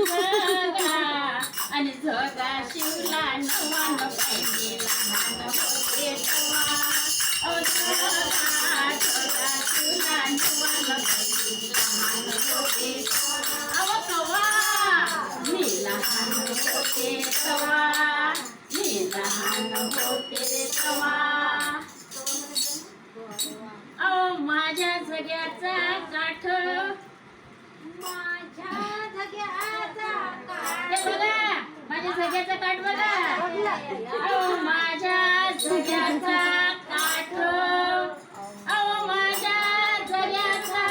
जगा आणि जगा शिवला नवान पाहिजे लहान होते तेव्हा जगा जगा शिवला नवान पाहिजे लहान होते कवा मी लहान होते तेव्हा मी लहान होते तेव्हा माझ्या जग्याचा काठ माझ्या जग्याचा ते बघा माझ्या जग्याचा काठ बघा माझ्या जग्याचा काठ माझ्या जग्याचा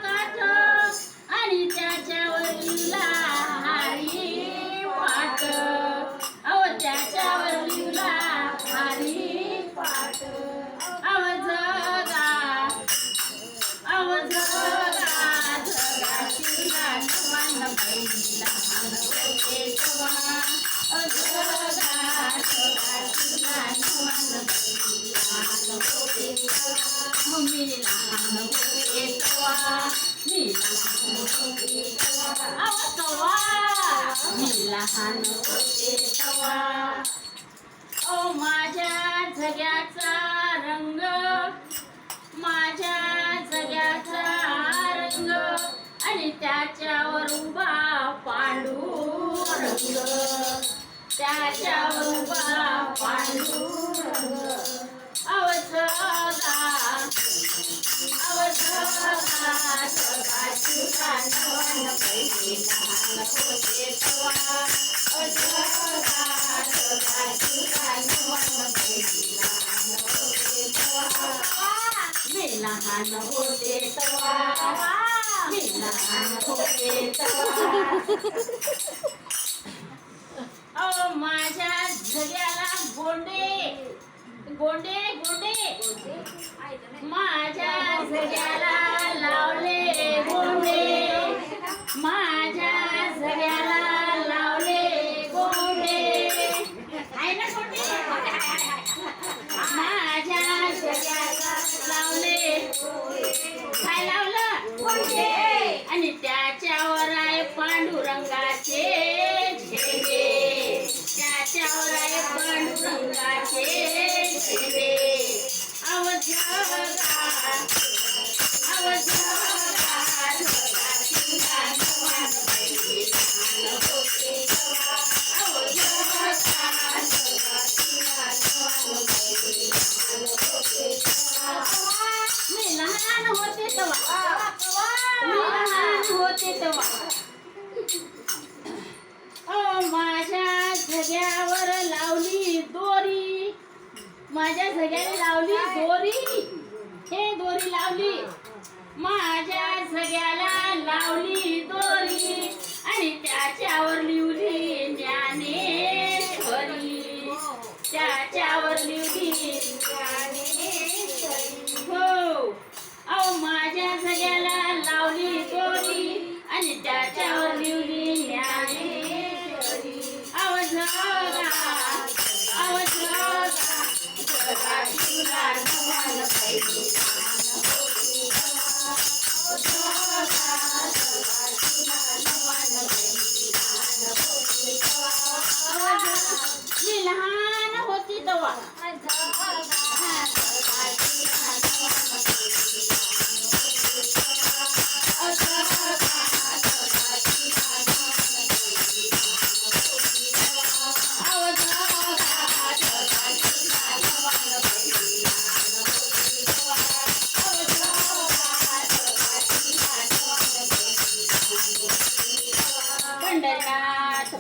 काठ आणि त्याच्यावरील हारी पाट त्याच्यावरील हारी पाट जगा शिवला नवान पाहिजे लहान होते तेव्हा जगा जगा शिवला नवान पाहिजे लहान होते तेव्हा मी लहान होते तेव्हा मी लहान होते तेव्हा मी लहान होते तेव्हा माझ्या जग्याचा रंग माझ्या जग्याचा रंग आणि त्याच्यावर उभा पांडुरंग त्याच्यावर उभा पांडुरंग जगा शिवला नवान पाहिजे लहान होते तेव्हा जगा शिवला नवान पाहिजे लहान होते तेव्हा मी लहान होते तेव्हा मी लहान होते तेव्हा माझ्या जग्याला गोंडे गोंडे गोंडे माझ्या जग्याला लावले गोंडे माझ्या जग्याला लावले गोंडे आहे ना गोंडे माझ्या जग्याला लावले काय लावलं गोंडे आणि त्याच्यावर आहे पांडुरंगाचे झेंडे त्याच्यावर आहे पांडुरंगाचे झेंडे मी लहान होते तेव्हा माझ्या जग्यावर लावली दोरी माझ्या जग्याला लावली दोरी हे दोरी लावली माझ्या जग्याला लावली दोरी आणि त्याच्यावर लिवली ज्ञानेश्वरी त्याच्यावर लिवली ज्ञानेश्वरी हो माझ्या जग्याला लावली दोरी आणि त्याच्यावर लिवली ज्ञानेश्वरी जगा शिवला नवान पाहिजे लहान होते मी लहान होती तेव्हा पंढरनाथ